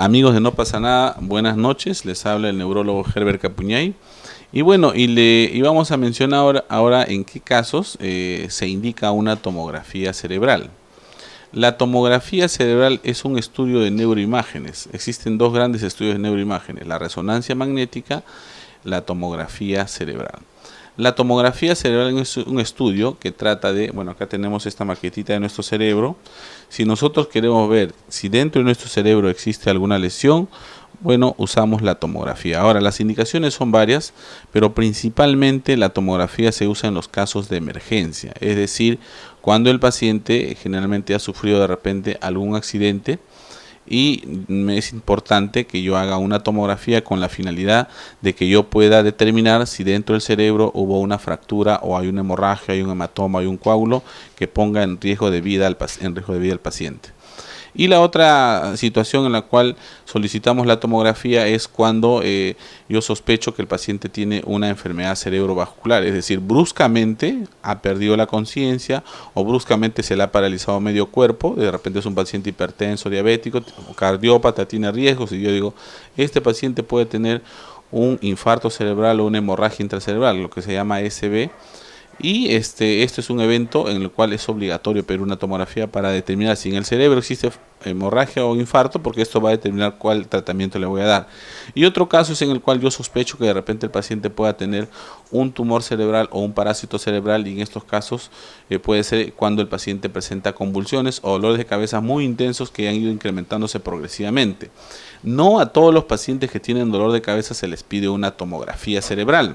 Amigos de No Pasa Nada, buenas noches, les habla el neurólogo Herbert Capuñay. Y bueno, y vamos a mencionar ahora en qué casos se indica una tomografía cerebral. La tomografía cerebral es un estudio de neuroimágenes. Existen dos grandes estudios de neuroimágenes, la resonancia magnética, la tomografía cerebral. La tomografía cerebral es un estudio que trata de, bueno, acá tenemos esta maquetita de nuestro cerebro. Si nosotros queremos ver si dentro de nuestro cerebro existe alguna lesión, bueno, usamos la tomografía. Ahora, las indicaciones son varias, pero principalmente la tomografía se usa en los casos de emergencia. Es decir, cuando el paciente generalmente ha sufrido de repente algún accidente, y es importante que yo haga una tomografía con la finalidad de que yo pueda determinar si dentro del cerebro hubo una fractura o hay una hemorragia, hay un hematoma, hay un coágulo que ponga en riesgo de vida al paciente. Y la otra situación en la cual solicitamos la tomografía es cuando yo sospecho que el paciente tiene una enfermedad cerebrovascular, es decir, bruscamente ha perdido la conciencia o bruscamente se le ha paralizado medio cuerpo, de repente es un paciente hipertenso, diabético, cardiópata, tiene riesgos y yo digo, este paciente puede tener un infarto cerebral o una hemorragia intracerebral, lo que se llama SB. Y este es un evento en el cual es obligatorio pedir una tomografía para determinar si en el cerebro existe hemorragia o infarto, porque esto va a determinar cuál tratamiento le voy a dar. Y otro caso es en el cual yo sospecho que de repente el paciente pueda tener un tumor cerebral o un parásito cerebral, y en estos casos puede ser cuando el paciente presenta convulsiones o dolores de cabeza muy intensos que han ido incrementándose progresivamente. No a todos los pacientes que tienen dolor de cabeza se les pide una tomografía cerebral.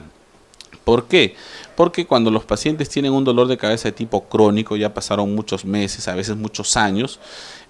¿Por qué? Porque cuando los pacientes tienen un dolor de cabeza de tipo crónico, ya pasaron muchos meses, a veces muchos años,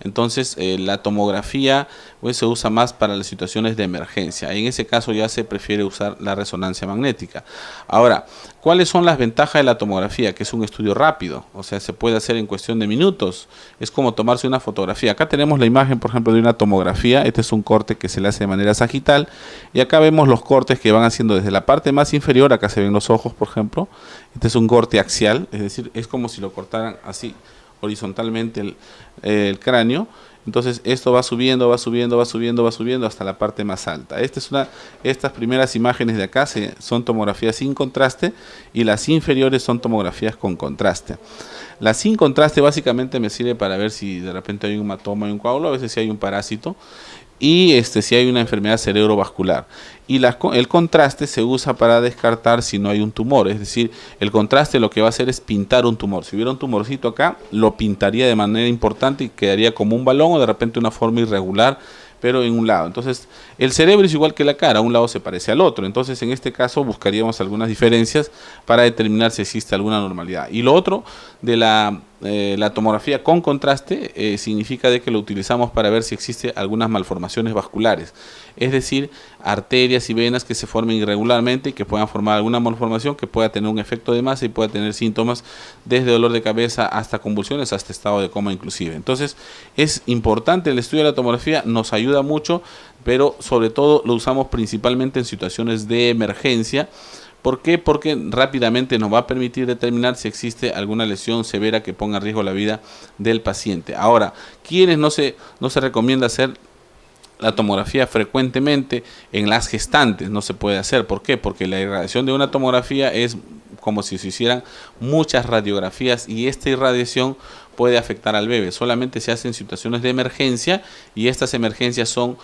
entonces la tomografía pues, se usa más para las situaciones de emergencia. En ese caso ya se prefiere usar la resonancia magnética. Ahora, ¿cuáles son las ventajas de la tomografía? Que es un estudio rápido, o sea, se puede hacer en cuestión de minutos. Es como tomarse una fotografía. Acá tenemos la imagen, por ejemplo, de una tomografía. Este es un corte que se le hace de manera sagital. Y acá vemos los cortes que van haciendo desde la parte más inferior. Acá se ven los ojos, por ejemplo. Este es un corte axial, es decir, es como si lo cortaran así horizontalmente el cráneo. Entonces esto va subiendo, va subiendo, va subiendo, va subiendo hasta la parte más alta. Estas primeras imágenes de acá son tomografías sin contraste y las inferiores son tomografías con contraste. La sin contraste básicamente me sirve para ver si de repente hay un hematoma, hay un coágulo, a veces si hay un parásito, y si hay una enfermedad cerebrovascular. Y el contraste se usa para descartar si no hay un tumor, es decir, el contraste lo que va a hacer es pintar un tumor. Si hubiera un tumorcito acá, lo pintaría de manera importante y quedaría como un balón o de repente una forma irregular, pero en un lado. Entonces, el cerebro es igual que la cara, un lado se parece al otro. Entonces, en este caso, buscaríamos algunas diferencias para determinar si existe alguna normalidad. Y lo otro de la tomografía con contraste significa de que lo utilizamos para ver si existe algunas malformaciones vasculares, es decir, arterias y venas que se formen irregularmente y que puedan formar alguna malformación que pueda tener un efecto de masa y pueda tener síntomas desde dolor de cabeza hasta convulsiones, hasta estado de coma inclusive. Entonces, es importante el estudio de la tomografía, nos ayuda mucho, pero sobre todo lo usamos principalmente en situaciones de emergencia. ¿Por qué? Porque rápidamente nos va a permitir determinar si existe alguna lesión severa que ponga en riesgo la vida del paciente. Ahora, ¿quiénes no se recomienda hacer la tomografía frecuentemente? En las gestantes no se puede hacer. ¿Por qué? Porque la irradiación de una tomografía es como si se hicieran muchas radiografías y esta irradiación puede afectar al bebé. Solamente se hace en situaciones de emergencia y estas emergencias son,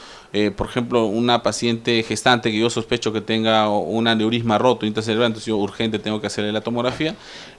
por ejemplo, una paciente gestante que yo sospecho que tenga un aneurisma roto intracerebral, entonces yo urgente tengo que hacerle la tomografía,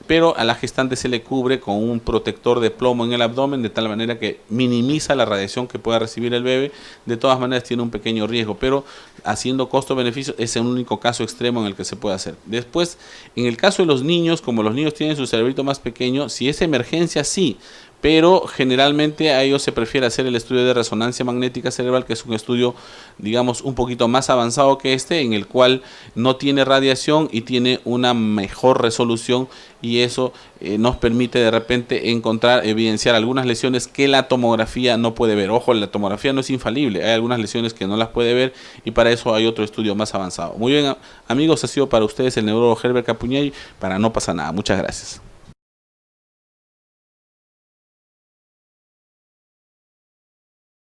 pero a la gestante se le cubre con un protector de plomo en el abdomen de tal manera que minimiza la radiación que pueda recibir el bebé. De todas maneras tiene un pequeño riesgo, pero haciendo costo-beneficio es el único caso extremo en el que se puede hacer. Después, en el caso de los niños, como los niños tienen su cerebrito más pequeño, si es emergencia sí, pero generalmente a ellos se prefiere hacer el estudio de resonancia magnética cerebral, que es un estudio, digamos, un poquito más avanzado que en el cual no tiene radiación y tiene una mejor resolución, y eso nos permite de repente evidenciar algunas lesiones que la tomografía no puede ver. Ojo, la tomografía no es infalible, hay algunas lesiones que no las puede ver y para eso hay otro estudio más avanzado. Muy bien, amigos, ha sido para ustedes el neurólogo Herbert Capuñay para No Pasa Nada. Muchas gracias.